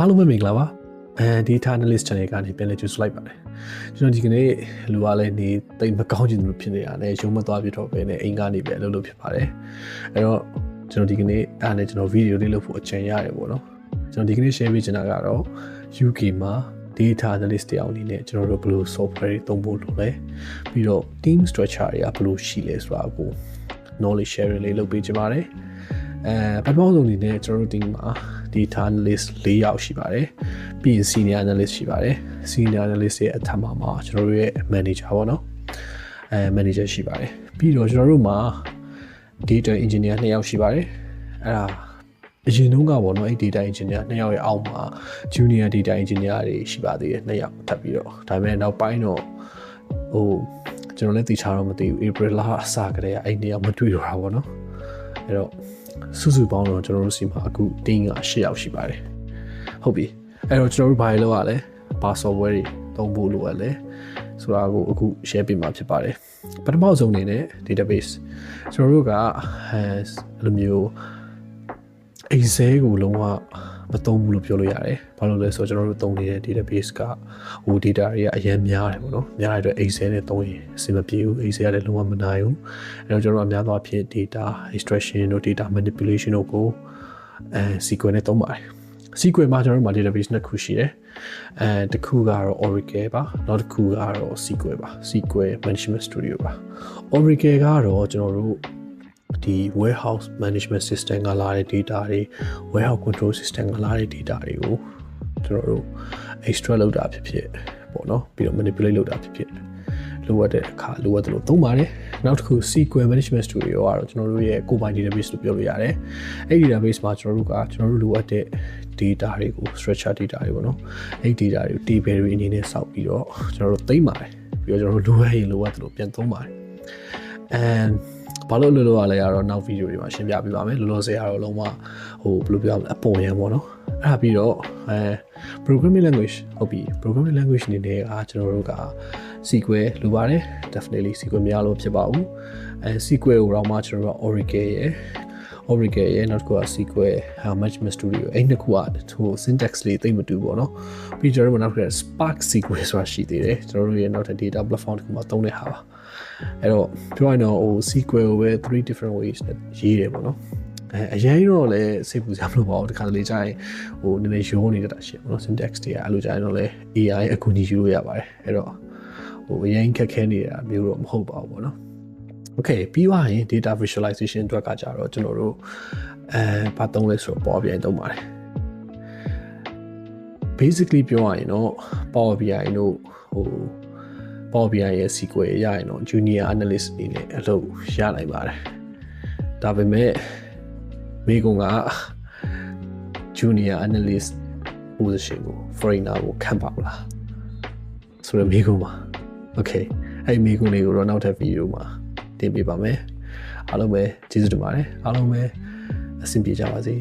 အားလုံးပဲမင်္ဂလာပါဒီ Analyst Channel ကနေပြန်လည်ကြိုဆိုလိုက်ပါတယ်ကျွန်တော်ဒီကနေ့လူအားလည်းနေတိတ်မကောင်းချင်လို့ဖြစ်နေရတယ်ရုံးမသွားပြတော့ပဲနဲ့အိမ်ကနေပဲအလုပ်လုပ်ဖြစ်ပါတယ်အဲ့တော့ကျွန်တော်ဒီကနေ့အားနဲ့ကျွန်တော်ဗီဒီယိုလေးလုပ်ဖို့အချိန်ရတယ်ပေါ့နော်ကျွန်တော်ဒီကနေ့ share ပေးချင်တာကတော့ UK မှာ data analyst တယောက်အနေနဲ့ကျွန်တော်တို့ဘယ်လို software တွေသုံးဖို့လုပ်လဲပြီးတော့ team structure တွေကဘယ်လိုရှိလဲဆိုတာကို knowledge sharing လေးလုပ်ပေးချင်ပါတယ်ပထမဆုံးအနေနဲ့ကျွန်တော်တို့ team မှာ data analyst 4ယောက်ရှိပါတယ်ပြီးရင် senior analyst ရှိပါတယ် senior analyst ရဲ့အထက်မှာကျွန်တော်တို့ရဲ့ manager ပေါ့နော်manager ရှိပါတယ်ပြီးတော့ကျွန်တော်တို့မှာ data engineer 2ယောက်ရှိပါတယ်အဲ့ဒါအရင်တုန်းကပေါ့နော်အဲ့ data engineer 2ယောက်ရဲ့အောက်မှာ junior data engineer တွေရှိပါသေးတယ်2ယောက်ထပ်ပြီးတော့ဒါပေမဲ့နောက်ပိုင်းတော့ကျွန်တော်လည်းသိချတော့မသိဘူး April လအစကတည်းကအဲ့2ယောက်မတွေ့တော့တာပေါ့နော်အဲ့တော့စုစုပေါင်းတော့ကျွန်တော်တို့စီမှာအခု team က8ယောက်ရှိပါတယ်ဟုတ်ပြီအဲ့တော့ကျွန်တော်တို့ဘာလုပ်ရလဲဘာ software တွေသုံးဖို့လိုရလဲဆိုတာကိုအခု share ပေးမှာဖြစ်ပါတယ်ပထမဆုံးအနေနဲ့ database ကျွန်တော်တို့ကအဲ့လိုမျိုး Excel ကိုလုံးဝမသုံးဘူးလို့ပြောလို့ရတယ်ဘာလို့လဲဆိုတော့ကျွန်တော်တို့သုံးနေတဲ့ database ကဟို data တွေကအရင်များတယ်ပေါ့နော်များတဲ့အတွက် Excel နဲ့သုံးရင်အဆင်မပြေဘူး Excel ကလည်းလုံးဝမနိုင်ဘူးအဲ့တော့ကျွန်တော်တို့အများသောအားဖြင့် data extraction တို့ data manipulation တို့ကိုSQL နဲ့သုံးပါတယ် SQL မှာကျွန်တော်တို့မှာ database နှစ်ခုရှိတယ်တစ်ခုကတော့ Oracle ပါနောက်တစ်ခုကတော့ SQL ပါ SQL Management Studio ပါ Oracle ကတော့ကျွန်တော်တို့ဒီ warehouse management system ကလာတဲ့ data တွေ warehouse control system ကလာတဲ့ data တွေကိုကျွန်တော်တို့ extract လုပ်တာဖြစ်ဖြစ်ပေါ့နော်ပြီးတော့ manipulate လုပ်တာဖြစ်ဖြစ်လိုအပ်တဲ့အခါလိုအပ်တယ်လို့သုံးပါတယ်နောက်တစ်ခု SQL management studio ကတော့ကျွန်တော်တို့ရဲ့ကိုယ်ပိုင် database လို့ပြောလို့ရတယ်အဲ့ဒီ database မှာကျွန်တော်တို့လိုအပ်တဲ့ data တွေကို structure data တွေပေါ့နော်အဲ့ဒီ data တွေကို table တွေအနေနဲ့စောက်ပြီးတော့ကျွန်တော်တို့သိမ်းပါတယ်ပြီးတော့ကျွန်တော်တို့လိုအပ်ရင်လိုအပ်တယ်လို့ပြန်သုံးပါတယ်ဘာလို့လို့ရလဲကတော့နောက်ဗီဒီယိုတွေမှာရှင်းပြပေးပါမယ်လောလောဆယ်ကတော့လုံးဝဟိုဘယ်လိုပြောရမလဲအပေါ်ရန်ပေါ့နော်အဲ့ဒါပြီးတော့programming language ဟုတ်ပြီ programming language အနေနဲ့ကျွန်တော်တို့က SQL လိုပါတယ် definitely SQL မရလို့ဖြစ်ပါဘူးSQL ကိုတော့မှကျွန်တော်တို့ Oracle ရဲ့နောက်တစ်ခုက SQL Management Studio အဲ့နှစ်ခုကဟို syntax လေးသိမ့်မတူပေါ့နော်ပြီးကျွန်တော်တို့နောက်တစ်ခုက Spark SQL ဆိုတာရှိသေးတယ်ကျွန်တော်တို့ရဲ့နောက်ထပ် data platform တစ်ခုမှာသုံးတဲ့ဟာပါအဲ့တော့ပြောရင်တော့ဟို SQL ကိုပဲ3 different ways နဲ့ရေးတယ်ပေါ့နော်အရင်တော့လည်းစိတ်ပူစရာမလိုပါဘူးတခါတလေကြာရင်ဟိုနည်းနည်းရိုးနေတတ်တာရှိပေါ့နော် syntax တွေကအဲ့လိုကြာရင်တော့လည်း AI အကူအညီယူလို့ရပါတယ်အဲ့တော့ဟိုအရင်ခက်ခဲနေတာမျိုးတော့မဟုတ်ပါဘူးပေါ့နော် Okay ပြီးသွားရင် data visualization အတွက်ကကြတော့ကျွန်တော်တို့ဘာသုံးလဲဆိုတော့ Power BI သုံးပါတယ် basically ပြောရရင်တော့ Power BI တို့ဟိုPower BI ရဲ့ SQL ရရင်တော့ junior analyst အနေနဲ့အလုပ်ရနိုင်ပါတယ်ဒါပေမဲ့မိကုံက junior analyst position ကို foreigner ကိုခန့်ပါမလားဆိုတော့မိကုံပါ Okay အဲ့မိကုံလေးကိုတော့နောက်ထပ်ဗီဒီယိုမှာတင်ပေးပါမယ်အားလုံးပဲကျေးဇူးတင်ပါတယ်အားလုံးပဲအဆင်ပြေကြပါစေ